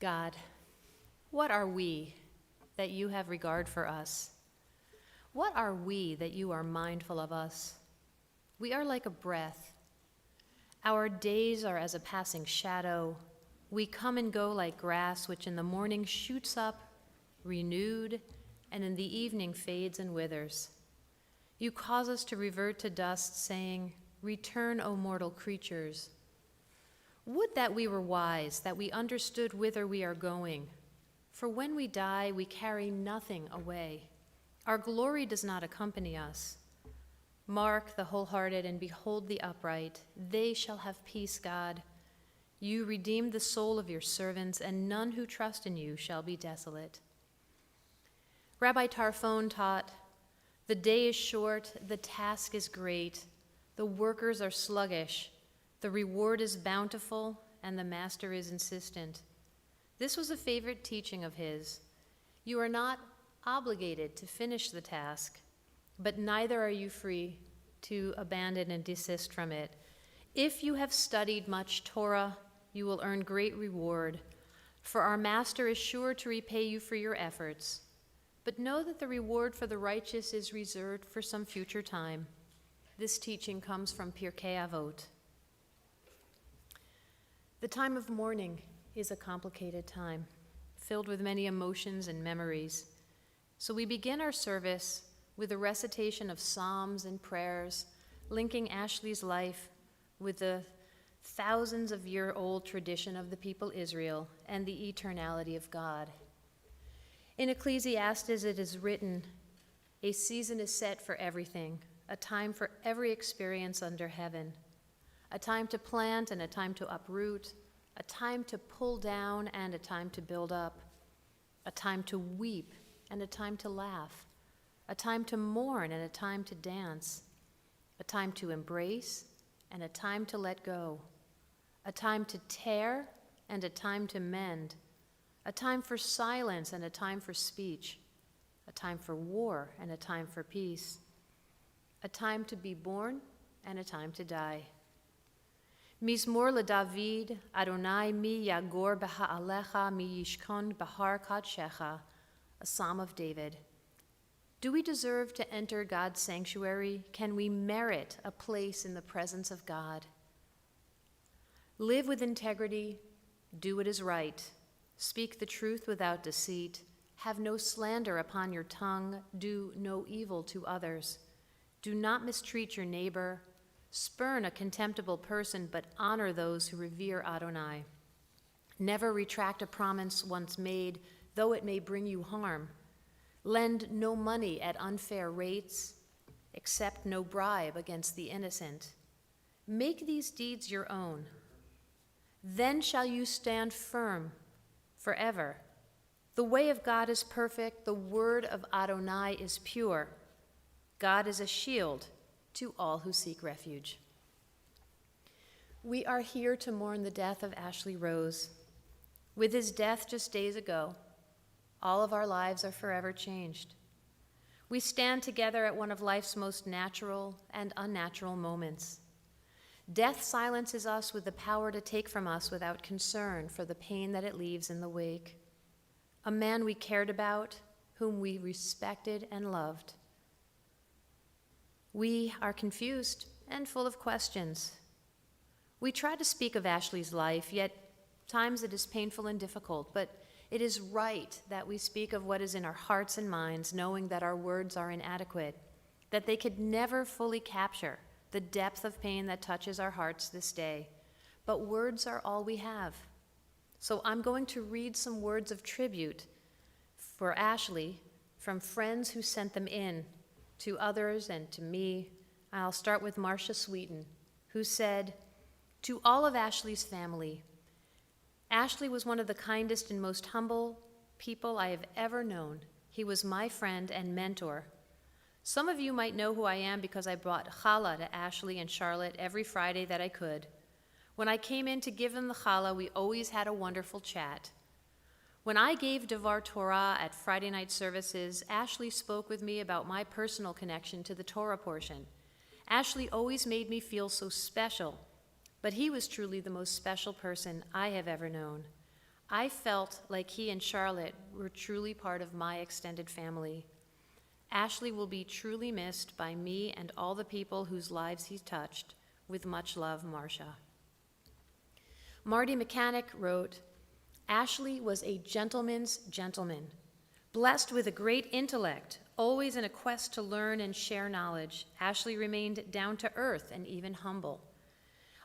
God, what are we that you have regard for us? What are we that you are mindful of us? We are like a breath. Our days are as a passing shadow. We come and go like grass, which in the morning shoots up, renewed, and in the evening fades and withers. You cause us to revert to dust, saying, "Return, O mortal creatures." Would that we were wise, that we understood whither we are going. For when we die, we carry nothing away. Our glory does not accompany us. Mark the wholehearted and behold the upright. They shall have peace, God. You redeemed the soul of your servants, and none who trust in you shall be desolate. Rabbi Tarfon taught, "The day is short, the task is great, the workers are sluggish, the reward is bountiful, and the master is insistent." This was a favorite teaching of his. You are not obligated to finish the task, but neither are you free to abandon and desist from it. If you have studied much Torah, you will earn great reward, for our master is sure to repay you for your efforts. But know that the reward for the righteous is reserved for some future time. This teaching comes from Pirkei Avot. The time of mourning is a complicated time, filled with many emotions and memories. So we begin our service with a recitation of psalms and prayers, linking Ashley's life with the thousands of year old tradition of the people Israel and the eternality of God. In Ecclesiastes it is written, "A season is set for everything, a time for every experience under heaven, a time to plant and a time to uproot, a time to pull down and a time to build up, a time to weep and a time to laugh, a time to mourn and a time to dance, a time to embrace and a time to let go, a time to tear and a time to mend, a time for silence and a time for speech, a time for war and a time for peace, a time to be born and a time to die." Mizmor LeDavid, Adonai mi yagor b'ha'alecha mi yishkon b'har kadshecha, a psalm of David. Do we deserve to enter God's sanctuary? Can we merit a place in the presence of God? Live with integrity, do what is right, speak the truth without deceit, have no slander upon your tongue, do no evil to others, do not mistreat your neighbor, spurn a contemptible person, but honor those who revere Adonai. Never retract a promise once made, though it may bring you harm. Lend no money at unfair rates, accept no bribe against the innocent. Make these deeds your own. Then shall you stand firm forever. The way of God is perfect, the word of Adonai is pure. God is a shield to all who seek refuge. We are here to mourn the death of Ashley Rose. With his death just days ago, all of our lives are forever changed. We stand together at one of life's most natural and unnatural moments. Death silences us with the power to take from us without concern for the pain that it leaves in the wake. A man we cared about, whom we respected and loved. We are confused and full of questions. We try to speak of Ashley's life, yet times it is painful and difficult, but it is right that we speak of what is in our hearts and minds, knowing that our words are inadequate, that they could never fully capture the depth of pain that touches our hearts this day. But words are all we have. So I'm going to read some words of tribute for Ashley from friends who sent them in to others and to me. I'll start with Marcia Sweeten, who said, "To all of Ashley's family, Ashley was one of the kindest and most humble people I have ever known. He was my friend and mentor. Some of you might know who I am because I brought challah to Ashley and Charlotte every Friday that I could. When I came in to give them the challah, we always had a wonderful chat. When I gave Devar Torah at Friday night services, Ashley spoke with me about my personal connection to the Torah portion. Ashley always made me feel so special, but he was truly the most special person I have ever known. I felt like he and Charlotte were truly part of my extended family. Ashley will be truly missed by me and all the people whose lives he touched. With much love, Marcia. Marty Mechanic wrote, Ashley was a gentleman's gentleman, blessed with a great intellect, always in a quest to learn and share knowledge. Ashley remained down to earth and even humble.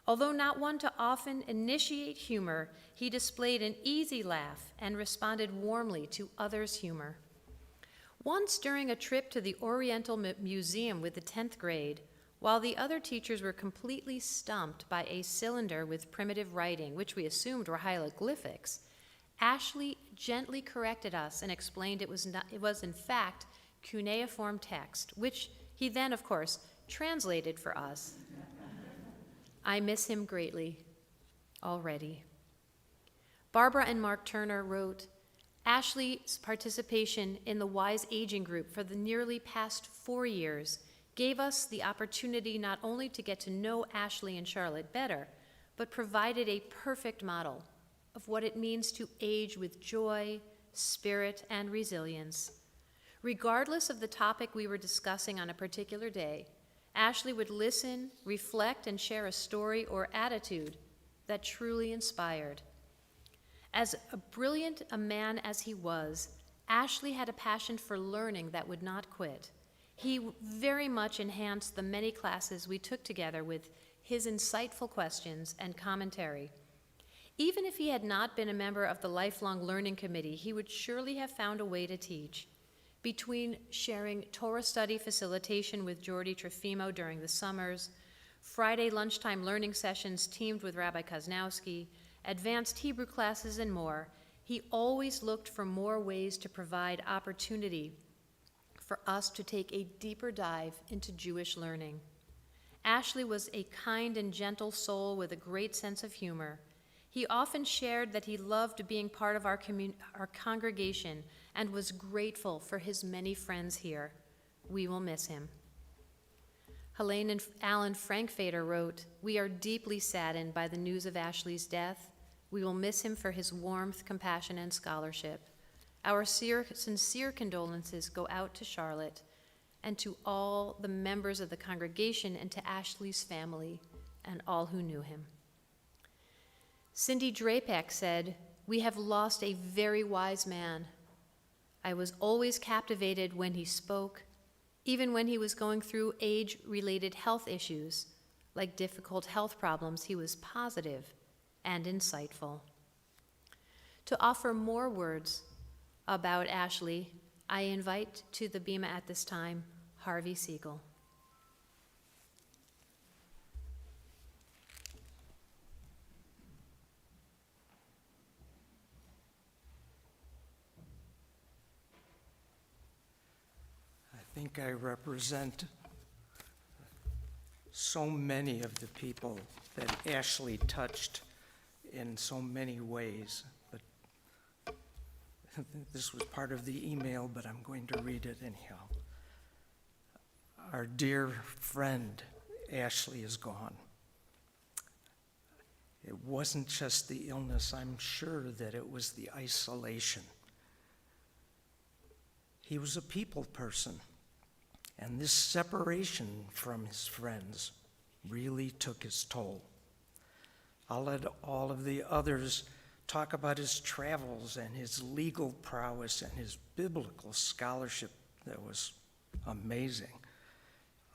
Although not one to often initiate humor, he displayed an easy laugh and responded warmly to others' humor. Once during a trip to the Oriental Museum with the 10th grade, while the other teachers were completely stumped by a cylinder with primitive writing, which we assumed were hieroglyphics, Ashley gently corrected us and explained it was in fact cuneiform text, which he then, of course, translated for us. I miss him greatly already. Barbara and Mark Turner wrote, Ashley's participation in the Wise Aging Group for the nearly past 4 years gave us the opportunity not only to get to know Ashley and Charlotte better, but provided a perfect model of what it means to age with joy, spirit, and resilience. Regardless of the topic we were discussing on a particular day, Ashley would listen, reflect, and share a story or attitude that truly inspired. As brilliant a man as he was, Ashley had a passion for learning that would not quit. He very much enhanced the many classes we took together with his insightful questions and commentary. Even if he had not been a member of the Lifelong Learning Committee, he would surely have found a way to teach. Between sharing Torah study facilitation with Jordi Trofimo during the summers, Friday lunchtime learning sessions teamed with Rabbi Kaznowski, advanced Hebrew classes, and more, he always looked for more ways to provide opportunity for us to take a deeper dive into Jewish learning. Ashley was a kind and gentle soul with a great sense of humor. He often shared that he loved being part of our congregation and was grateful for his many friends here. We will miss him. Helene and Alan Frankfeder wrote, We are deeply saddened by the news of Ashley's death. We will miss him for his warmth, compassion, and scholarship. Our sincere condolences go out to Charlotte and to all the members of the congregation and to Ashley's family and all who knew him. Cindy Drapek said, We have lost a very wise man. I was always captivated when he spoke, even when he was going through age-related health issues, like difficult health problems. He was positive and insightful. To offer more words about Ashley, I invite to the bima at this time Harvey Siegel. I think I represent so many of the people that Ashley touched in so many ways. But this was part of the email, but I'm going to read it anyhow. Our dear friend, Ashley, is gone. It wasn't just the illness. I'm sure that it was the isolation. He was a people person. And this separation from his friends really took his toll. I'll let all of the others talk about his travels and his legal prowess and his biblical scholarship that was amazing.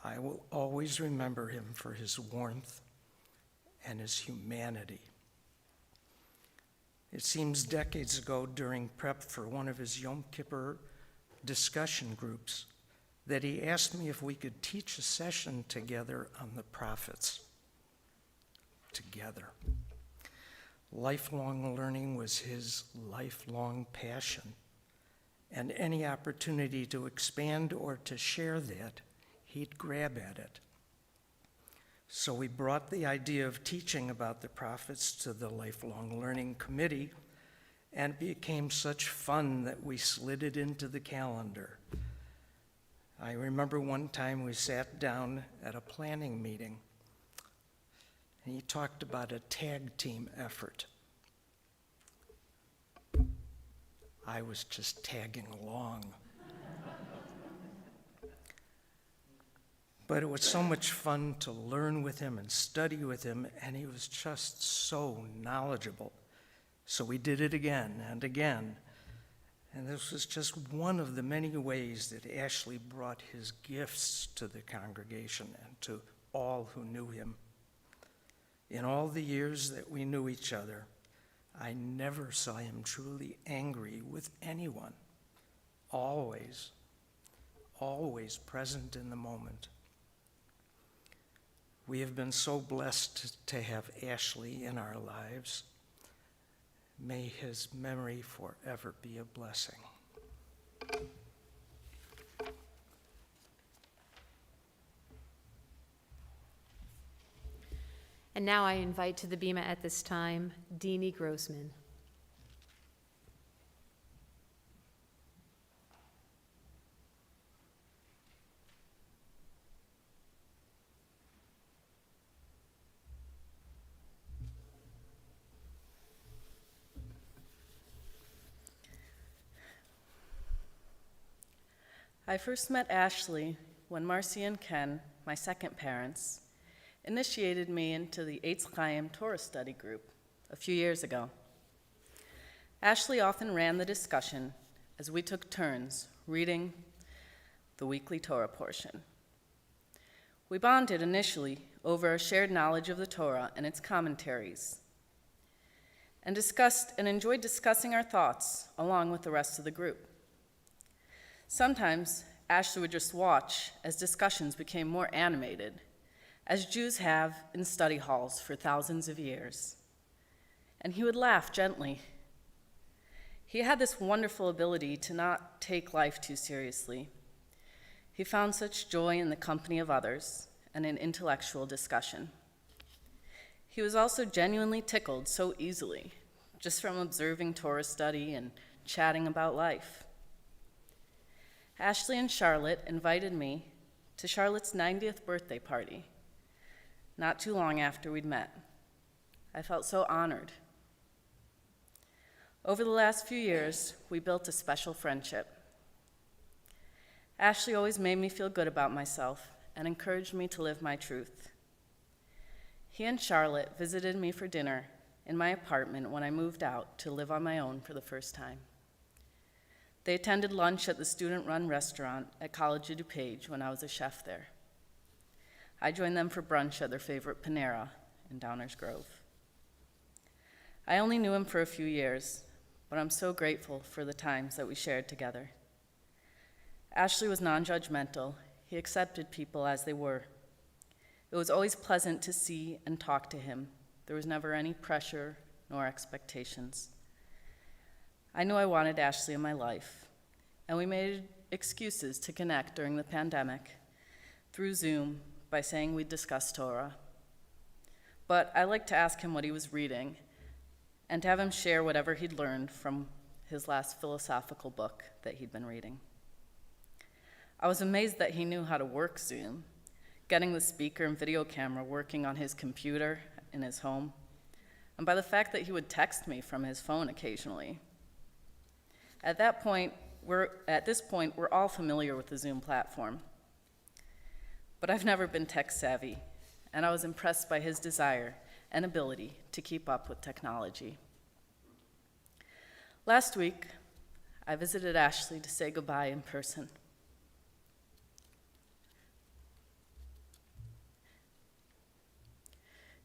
I will always remember him for his warmth and his humanity. It seems decades ago, during prep for one of his Yom Kippur discussion groups, that he asked me if we could teach a session together on the prophets. Together. Lifelong learning was his lifelong passion, and any opportunity to expand or to share that, he'd grab at it. So we brought the idea of teaching about the prophets to the Lifelong Learning Committee, and it became such fun that we slid it into the calendar. I remember one time we sat down at a planning meeting, and he talked about a tag team effort. I was just tagging along. But it was so much fun to learn with him and study with him, and he was just so knowledgeable. So we did it again and again. And this was just one of the many ways that Ashley brought his gifts to the congregation and to all who knew him. In all the years that we knew each other, I never saw him truly angry with anyone. Always present in the moment. We have been so blessed to have Ashley in our lives. May his memory forever be a blessing. And now I invite to the bema at this time, Deeney Grossman. I first met Ashley when Marcy and Ken, my second parents, initiated me into the Eitz Chaim Torah study group a few years ago. Ashley often ran the discussion as we took turns reading the weekly Torah portion. We bonded initially over a shared knowledge of the Torah and its commentaries, and enjoyed discussing our thoughts along with the rest of the group. Sometimes Ashley would just watch as discussions became more animated, as Jews have in study halls for thousands of years. And he would laugh gently. He had this wonderful ability to not take life too seriously. He found such joy in the company of others and in intellectual discussion. He was also genuinely tickled so easily, just from observing Torah study and chatting about life. Ashley and Charlotte invited me to Charlotte's 90th birthday party, not too long after we'd met. I felt so honored. Over the last few years, we built a special friendship. Ashley always made me feel good about myself and encouraged me to live my truth. He and Charlotte visited me for dinner in my apartment when I moved out to live on my own for the first time. They attended lunch at the student-run restaurant at College of DuPage when I was a chef there. I joined them for brunch at their favorite Panera in Downers Grove. I only knew him for a few years, but I'm so grateful for the times that we shared together. Ashley was non-judgmental. He accepted people as they were. It was always pleasant to see and talk to him. There was never any pressure nor expectations. I knew I wanted Ashley in my life, and we made excuses to connect during the pandemic through Zoom by saying we'd discuss Torah. But I liked to ask him what he was reading and to have him share whatever he'd learned from his last philosophical book that he'd been reading. I was amazed that he knew how to work Zoom, getting the speaker and video camera working on his computer in his home, and by the fact that he would text me from his phone occasionally. At this point, we're all familiar with the Zoom platform. But I've never been tech savvy, and I was impressed by his desire and ability to keep up with technology. Last week, I visited Ashley to say goodbye in person.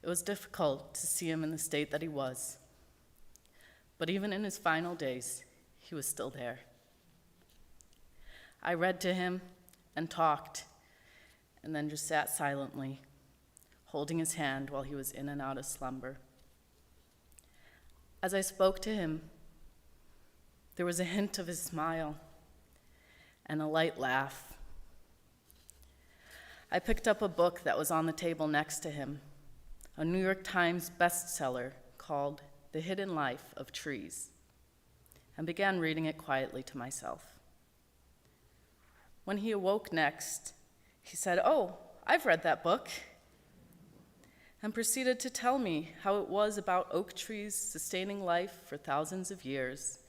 It was difficult to see him in the state that he was, but even in his final days, he was still there. I read to him and talked, and then just sat silently, holding his hand while he was in and out of slumber. As I spoke to him, there was a hint of his smile and a light laugh. I picked up a book that was on the table next to him, a New York Times bestseller called The Hidden Life of Trees, and began reading it quietly to myself. When he awoke next, he said, "Oh, I've read that book," and proceeded to tell me how it was about oak trees sustaining life for thousands of years,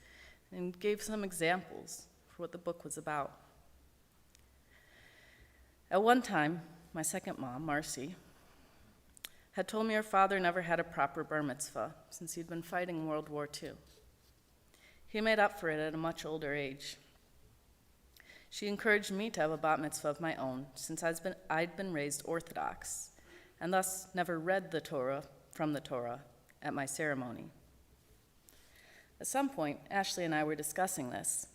and gave some examples for what the book was about. At one time, my second mom, Marcy, had told me her father never had a proper bar mitzvah since he'd been fighting World War II. He made up for it at a much older age. She encouraged me to have a bat mitzvah of my own since I'd been raised Orthodox and thus never read the Torah from the Torah at my ceremony. At some point, Ashley and I were discussing this.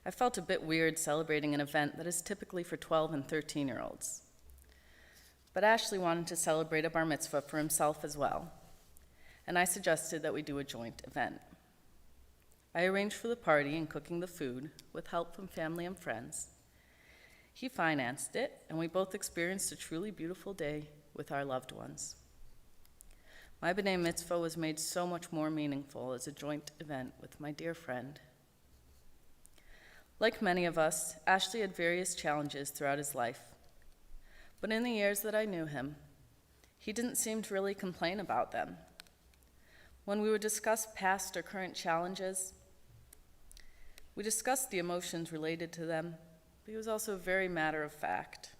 I felt a bit weird celebrating an event that is typically for 12 and 13-year-olds. But Ashley wanted to celebrate a bar mitzvah for himself as well, and I suggested that we do a joint event. I arranged for the party and cooking the food with help from family and friends. He financed it, and we both experienced a truly beautiful day with our loved ones. My B'nai Mitzvah was made so much more meaningful as a joint event with my dear friend. Like many of us, Ashley had various challenges throughout his life. But in the years that I knew him, he didn't seem to really complain about them. When we would discuss past or current challenges, we discussed the emotions related to them, but he was also very matter-of-fact.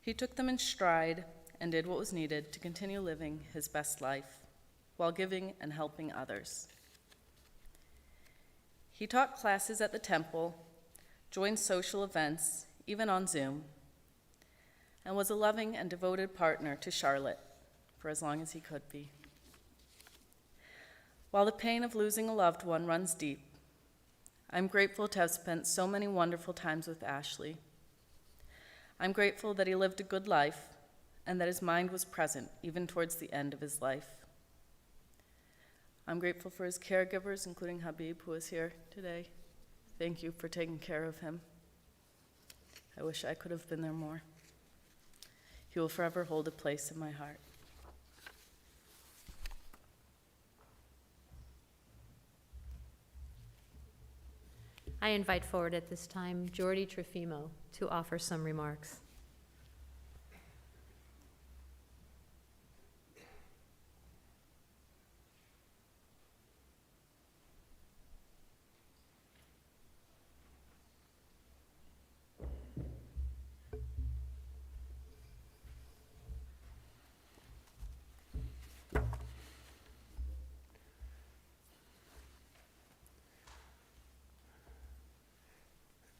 He took them in stride and did what was needed to continue living his best life while giving and helping others. He taught classes at the temple, joined social events, even on Zoom, and was a loving and devoted partner to Charlotte for as long as he could be. While the pain of losing a loved one runs deep, I'm grateful to have spent so many wonderful times with Ashley. I'm grateful that he lived a good life and that his mind was present even towards the end of his life. I'm grateful for his caregivers, including Habib, who is here today. Thank you for taking care of him. I wish I could have been there more. He will forever hold a place in my heart. I invite forward at this time Jordi Trofimo to offer some remarks.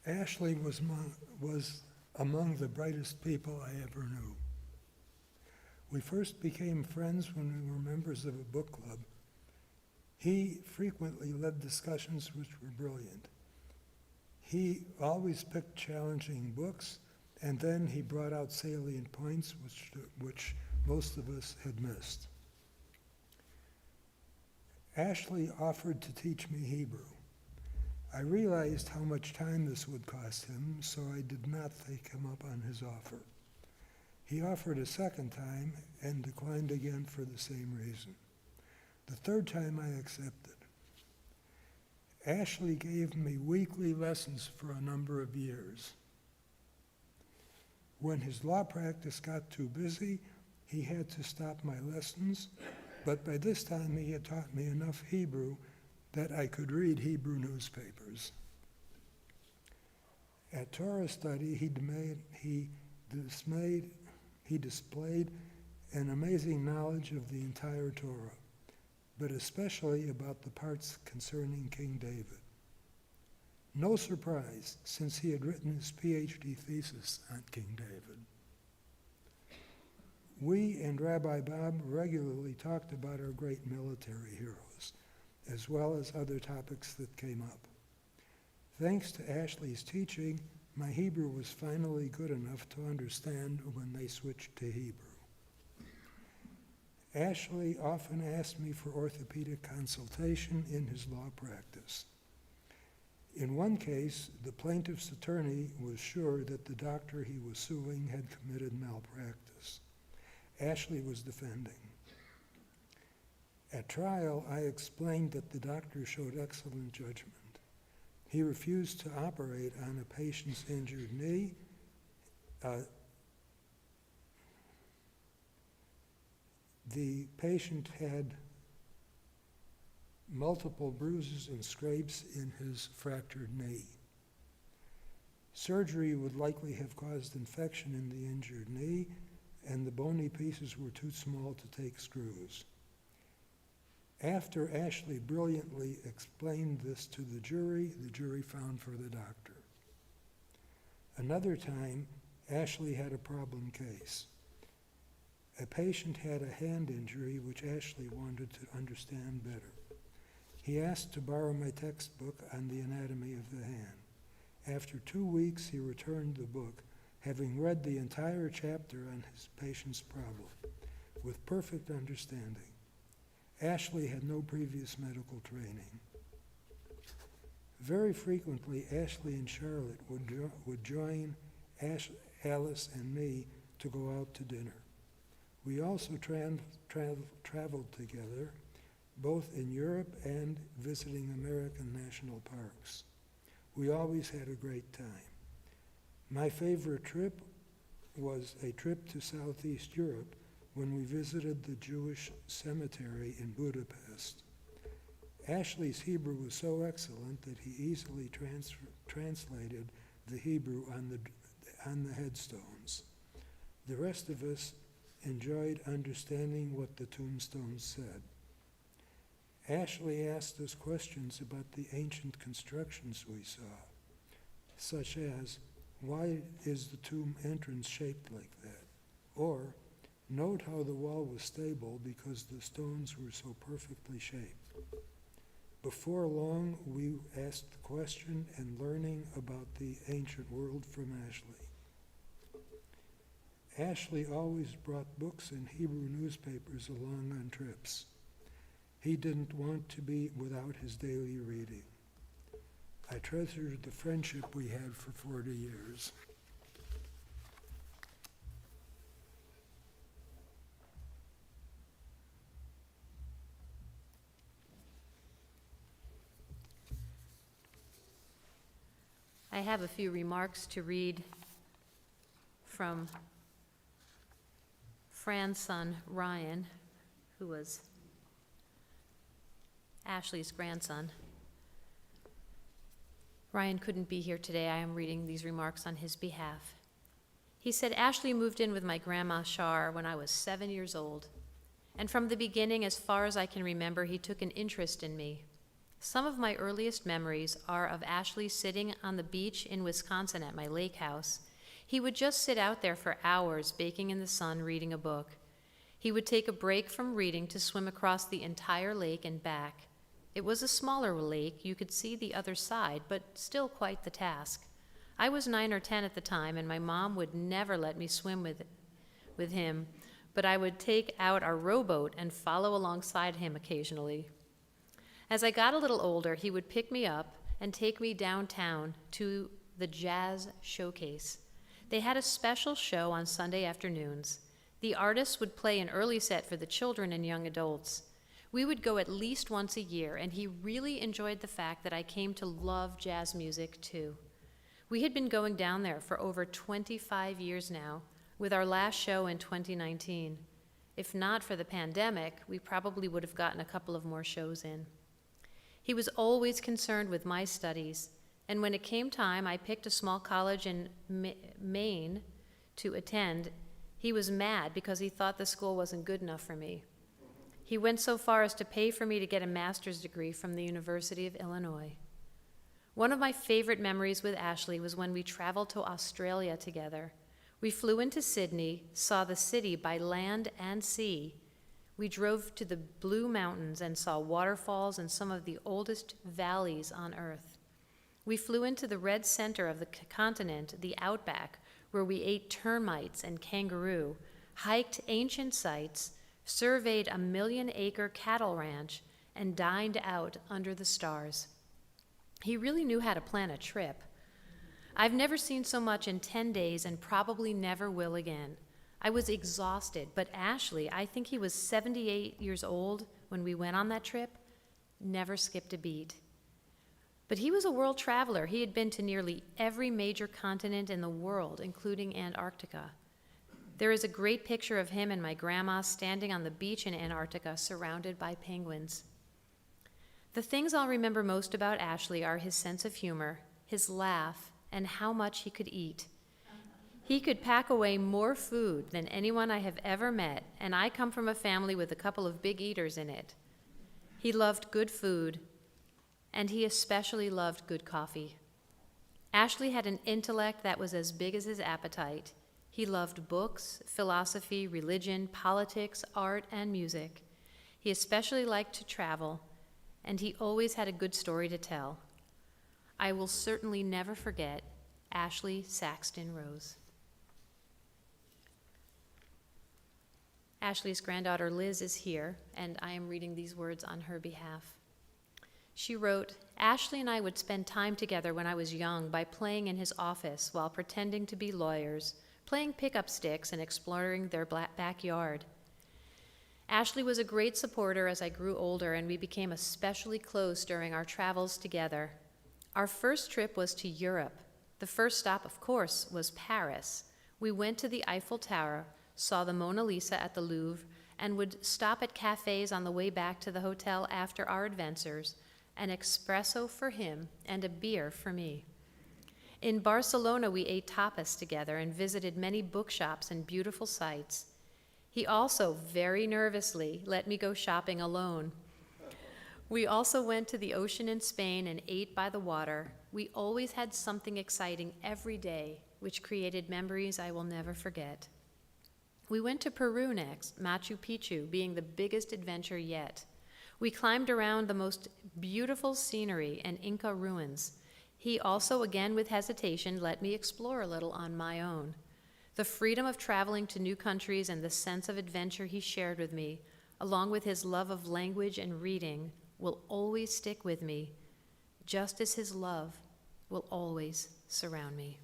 Ashley was among the brightest people I ever knew. We first became friends when we were members of a book club. He frequently led discussions which were brilliant. He always picked challenging books, and then he brought out salient points which most of us had missed. Ashley offered to teach me Hebrew. I realized how much time this would cost him, so I did not take him up on his offer. He offered a second time and declined again for the same reason. The third time I accepted. Ashley gave me weekly lessons for a number of years. When his law practice got too busy, he had to stop my lessons, but by this time he had taught me enough Hebrew that I could read Hebrew newspapers. At Torah study, he displayed an amazing knowledge of the entire Torah, but especially about the parts concerning King David. No surprise, since he had written his PhD thesis on King David. We and Rabbi Bob regularly talked about our great military heroes, as well as other topics that came up. Thanks to Ashley's teaching, my Hebrew was finally good enough to understand when they switched to Hebrew. Ashley often asked me for orthopedic consultation in his law practice. In one case, the plaintiff's attorney was sure that the doctor he was suing had committed malpractice. Ashley was defending. At trial, I explained that the doctor showed excellent judgment. He refused to operate on a patient's injured knee. The patient had multiple bruises and scrapes in his fractured knee. Surgery would likely have caused infection in the injured knee, and the bony pieces were too small to take screws. After Ashley brilliantly explained this to the jury found for the doctor. Another time, Ashley had a problem case. A patient had a hand injury which Ashley wanted to understand better. He asked to borrow my textbook on the anatomy of the hand. After 2 weeks, he returned the book, having read the entire chapter on his patient's problem, with perfect understanding. Ashley had no previous medical training. Very frequently, Ashley and Charlotte would join Alice and me to go out to dinner. We also traveled together, both in Europe and visiting American national parks. We always had a great time. My favorite trip was a trip to Southeast Europe when we visited the Jewish cemetery in Budapest. Ashley's Hebrew was so excellent that he easily translated the Hebrew on the headstones. The rest of us enjoyed understanding what the tombstones said. Ashley asked us questions about the ancient constructions we saw, such as, why is the tomb entrance shaped like that? Or, note how the wall was stable because the stones were so perfectly shaped. Before long, we asked the question and learning about the ancient world from Ashley. Ashley always brought books and Hebrew newspapers along on trips. He didn't want to be without his daily reading. I treasured the friendship we had for 40 years. I have a few remarks to read from Fran's son, Ryan, who was Ashley's grandson. Ryan couldn't be here today. I am reading these remarks on his behalf. He said, Ashley moved in with my grandma Shar when I was 7 years old. And from the beginning, as far as I can remember, he took an interest in me. Some of my earliest memories are of Ashley sitting on the beach in Wisconsin at my lake house. He would just sit out there for hours, baking in the sun, reading a book. He would take a break from reading to swim across the entire lake and back. It was a smaller lake. You could see the other side, but still quite the task. I was 9 or 10 at the time, and my mom would never let me swim with him, but I would take out our rowboat and follow alongside him occasionally. As I got a little older, he would pick me up and take me downtown to the Jazz Showcase. They had a special show on Sunday afternoons. The artists would play an early set for the children and young adults. We would go at least once a year, and he really enjoyed the fact that I came to love jazz music too. We had been going down there for over 25 years now, with our last show in 2019. If not for the pandemic, we probably would have gotten a couple of more shows in. He was always concerned with my studies, and when it came time, I picked a small college in Maine to attend. He was mad because he thought the school wasn't good enough for me. He went so far as to pay for me to get a master's degree from the University of Illinois. One of my favorite memories with Ashley was when we traveled to Australia together. We flew into Sydney, saw the city by land and sea. We drove to the Blue Mountains and saw waterfalls and some of the oldest valleys on Earth. We flew into the red center of the continent, the outback, where we ate termites and kangaroo, hiked ancient sites, surveyed a 1-million-acre cattle ranch, and dined out under the stars. He really knew how to plan a trip. I've never seen so much in 10 days and probably never will again. I was exhausted, but Ashley, I think he was 78 years old when we went on that trip, never skipped a beat. But he was a world traveler. He had been to nearly every major continent in the world, including Antarctica. There is a great picture of him and my grandma standing on the beach in Antarctica surrounded by penguins. The things I'll remember most about Ashley are his sense of humor, his laugh, and how much he could eat. He could pack away more food than anyone I have ever met, and I come from a family with a couple of big eaters in it. He loved good food, and he especially loved good coffee. Ashley had an intellect that was as big as his appetite. He loved books, philosophy, religion, politics, art, and music. He especially liked to travel, and he always had a good story to tell. I will certainly never forget Ashley Saxton Rose. Ashley's granddaughter Liz is here, and I am reading these words on her behalf. She wrote, Ashley and I would spend time together when I was young by playing in his office while pretending to be lawyers, playing pickup sticks and exploring their backyard. Ashley was a great supporter as I grew older, and we became especially close during our travels together. Our first trip was to Europe. The first stop, of course, was Paris. We went to the Eiffel Tower, saw the Mona Lisa at the Louvre, and would stop at cafes on the way back to the hotel after our adventures, an espresso for him and a beer for me. In Barcelona, we ate tapas together and visited many bookshops and beautiful sights. He also, very nervously, let me go shopping alone. We also went to the ocean in Spain and ate by the water. We always had something exciting every day, which created memories I will never forget. We went to Peru next, Machu Picchu being the biggest adventure yet. We climbed around the most beautiful scenery and Inca ruins. He also, again with hesitation, let me explore a little on my own. The freedom of traveling to new countries and the sense of adventure he shared with me, along with his love of language and reading, will always stick with me, just as his love will always surround me.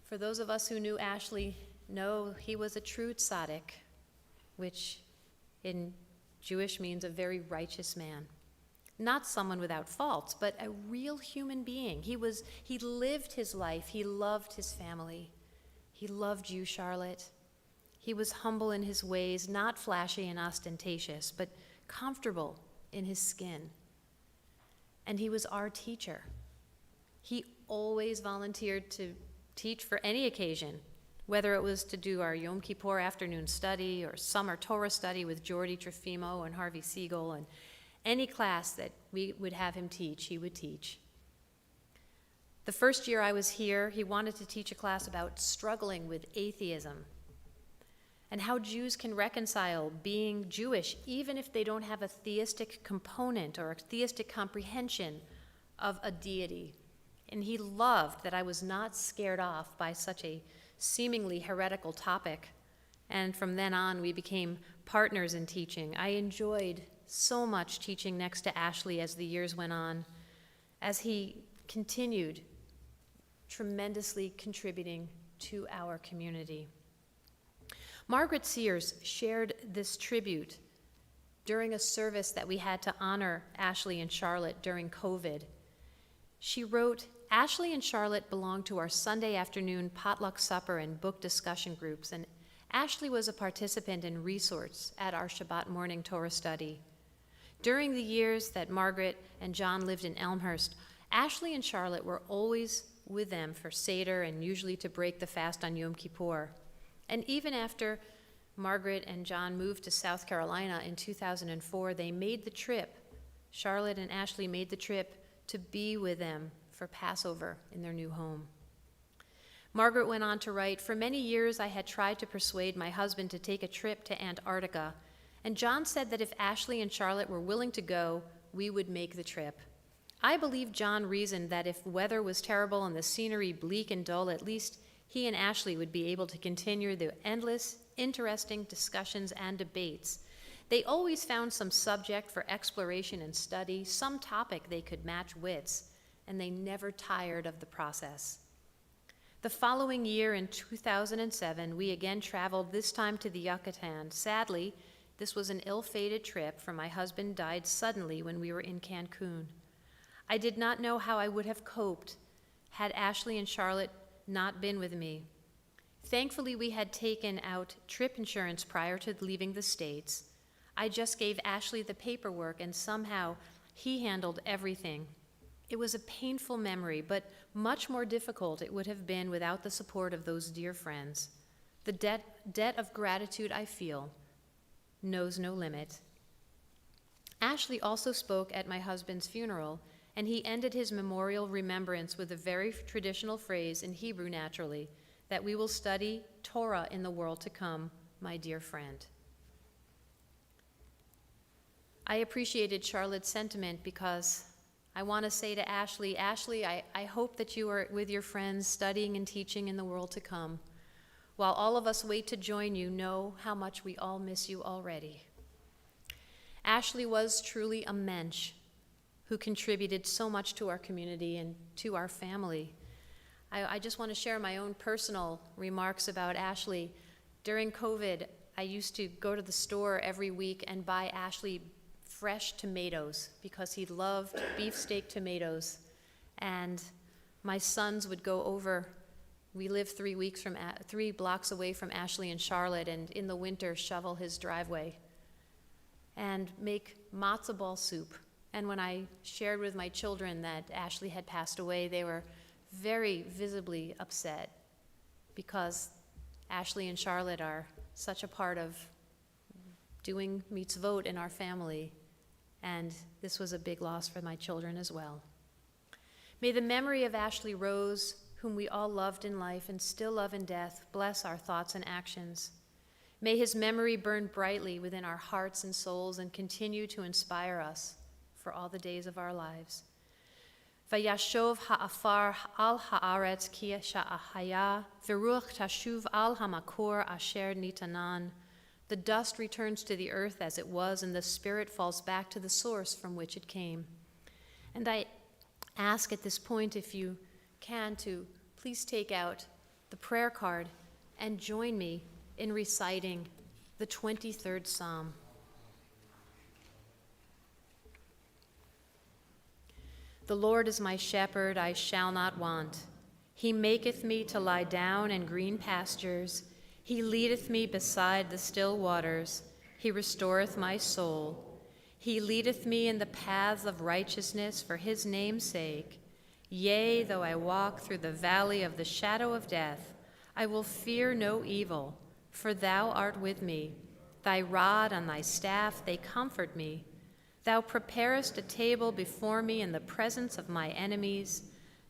For those of us who knew Ashley know he was a true tzaddik, which in Jewish means a very righteous man. Not someone without faults, but a real human being. He lived his life. He loved his family. He loved you, Charlotte. He was humble in his ways, not flashy and ostentatious, but comfortable in his skin. And he was our teacher. He always volunteered to teach for any occasion, whether it was to do our Yom Kippur afternoon study or summer Torah study with Jordi Trofimo and Harvey Siegel, and any class that we would have him teach, he would teach. The first year I was here, he wanted to teach a class about struggling with atheism and how Jews can reconcile being Jewish even if they don't have a theistic component or a theistic comprehension of a deity. And he loved that I was not scared off by such a seemingly heretical topic. And from then on, we became partners in teaching. I enjoyed so much teaching next to Ashley as the years went on, as he continued tremendously contributing to our community. Margaret Sears shared this tribute during a service that we had to honor Ashley and Charlotte during COVID. She wrote, Ashley and Charlotte belonged to our Sunday afternoon potluck supper and book discussion groups, and Ashley was a participant and resource at our Shabbat morning Torah study. During the years that Margaret and John lived in Elmhurst, Ashley and Charlotte were always with them for Seder and usually to break the fast on Yom Kippur. And even after Margaret and John moved to South Carolina in 2004, they made the trip. Charlotte and Ashley made the trip to be with them for Passover in their new home. Margaret went on to write, for many years I had tried to persuade my husband to take a trip to Antarctica, and John said that if Ashley and Charlotte were willing to go, we would make the trip. I believe John reasoned that if weather was terrible and the scenery bleak and dull, at least he and Ashley would be able to continue the endless, interesting discussions and debates. They always found some subject for exploration and study, some topic they could match wits, and they never tired of the process. The following year, in 2007, we again traveled, this time to the Yucatan. Sadly, this was an ill-fated trip, for my husband died suddenly when we were in Cancun. I did not know how I would have coped had Ashley and Charlotte not been with me. Thankfully, we had taken out trip insurance prior to leaving the States. I just gave Ashley the paperwork, and somehow he handled everything. It was a painful memory, but much more difficult it would have been without the support of those dear friends. The debt of gratitude I feel knows no limit. Ashley also spoke at my husband's funeral, and he ended his memorial remembrance with a very traditional phrase in Hebrew, naturally, that we will study Torah in the world to come, my dear friend. I appreciated Charlotte's sentiment because I want to say to Ashley, I hope that you are with your friends studying and teaching in the world to come. While all of us wait to join you, know how much we all miss you already. Ashley was truly a mensch who contributed so much to our community and to our family. I just want to share my own personal remarks about Ashley. During COVID, I used to go to the store every week and buy Ashley fresh tomatoes because he loved beefsteak tomatoes. And my sons would go over. We live 3 blocks away from Ashley and Charlotte, and in the winter shovel his driveway and make matzo ball soup. And when I shared with my children that Ashley had passed away, they were very visibly upset because Ashley and Charlotte are such a part of doing mitzvot in our family, and this was a big loss for my children as well. May the memory of Ashley Rose, whom we all loved in life and still love in death, bless our thoughts and actions. May his memory burn brightly within our hearts and souls and continue to inspire us for all the days of our lives. Vayashov ha'afar al ha'aretz ki sha'ahaya, v'ruach tashuv al hamakor asher nitanan. The dust returns to the earth as it was, and the spirit falls back to the source from which it came. And I ask at this point, if you can, to please take out the prayer card and join me in reciting the 23rd Psalm. The Lord is my shepherd, I shall not want. He maketh me to lie down in green pastures. He leadeth me beside the still waters. He restoreth my soul. He leadeth me in the paths of righteousness for his name's sake. Yea, though I walk through the valley of the shadow of death, I will fear no evil, for thou art with me. Thy rod and thy staff, they comfort me. Thou preparest a table before me in the presence of my enemies.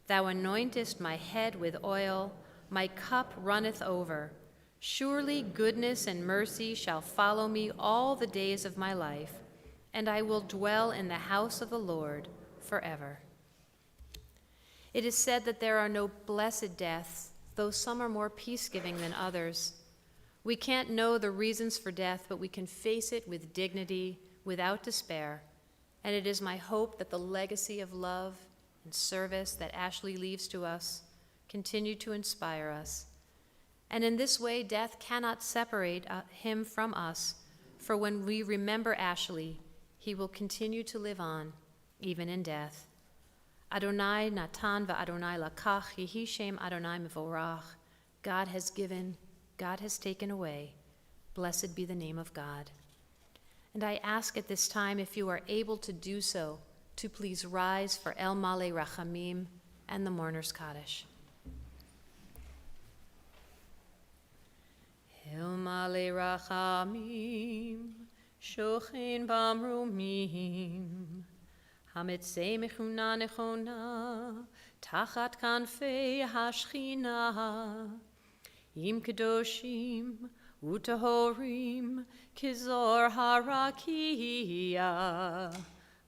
Thou anointest my head with oil. My cup runneth over. Surely goodness and mercy shall follow me all the days of my life, and I will dwell in the house of the Lord forever. It is said that there are no blessed deaths, though some are more peace-giving than others. We can't know the reasons for death, but we can face it with dignity, without despair, and it is my hope that the legacy of love and service that Ashley leaves to us continue to inspire us. And in this way, death cannot separate him from us, for when we remember Ashley, he will continue to live on, even in death. Adonai natan va'Adonai lakach, yehi shem Adonai mevorach. God has given, God has taken away. Blessed be the name of God. And I ask at this time, if you are able to do so, to please rise for El Malei Rachamim and the Mourner's Kaddish. El Malei Rachamim, Shochen Bamrumim, Hametzei Mechuna Nechona, Tachat Kanfei Hashchina, Im Kedoshim, Utahorim, Kizor Harakia,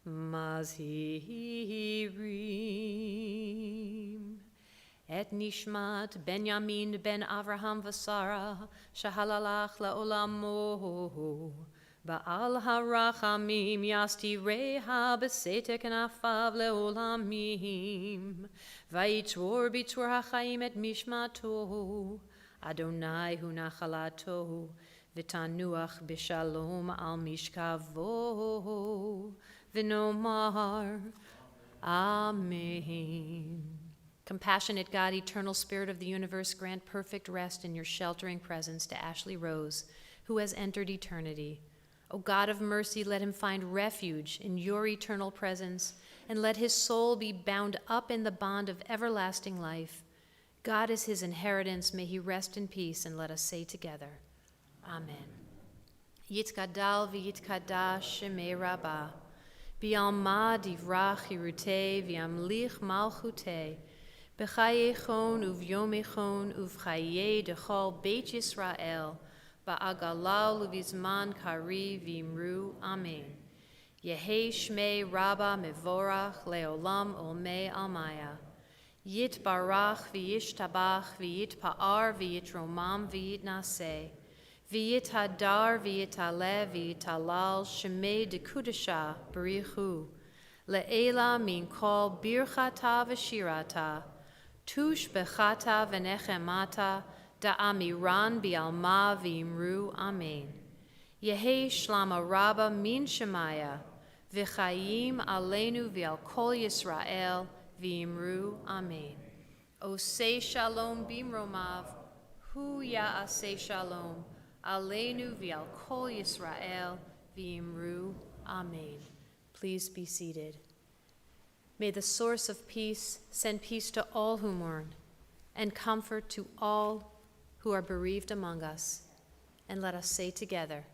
Mazhirim. Et Nishmat Benyamin ben Avraham Vasara, Shahalalach laolamo, Ba'al harachamim Yasti reha besetek nafav leolamim, Vayitzvor bitzvor hachaim et mishmato, Adonai hu nachalato, v'tanuach b'shalom al mishkavo, v'nomar, Amen. Compassionate God, eternal Spirit of the universe, grant perfect rest in your sheltering presence to Ashley Rose, who has entered eternity. O God of mercy, let him find refuge in your eternal presence, and let his soul be bound up in the bond of everlasting life. God is his inheritance. May he rest in peace, and let us say together, Amen. Yitkadal v'yitkadash shemei Rabbah, bi'alma divrach hirutei v'yamlich malchutei, b'chayechon uv'yomechon uv'chayei dechol Beit Yisrael, ba'agalal uv'izman kari v'imru, Amen. Yehei shmei Rabbah mevorach leolam olmei almaya. Yitbarach v'yishtabach v'yitpa'ar v'yitromam v'yitnaseh. V'yithadar v'yitaleh v'yitalal shemei dekudasha b'richu. Le'ela min kol birchata v'shirata. Tush bechata v'nechemata da'amiran bi'alma v'imru, Amen. Yehei shlama Rabbah min shemaya. V'chayim aleinu v'al kol Yisrael v'imru, Amen. Osei shalom bimromav, hu ya'aseh shalom, aleinu v'al kol Yisrael v'imru, Amen. Please be seated. May the source of peace send peace to all who mourn, and comfort to all who are bereaved among us. And let us say together,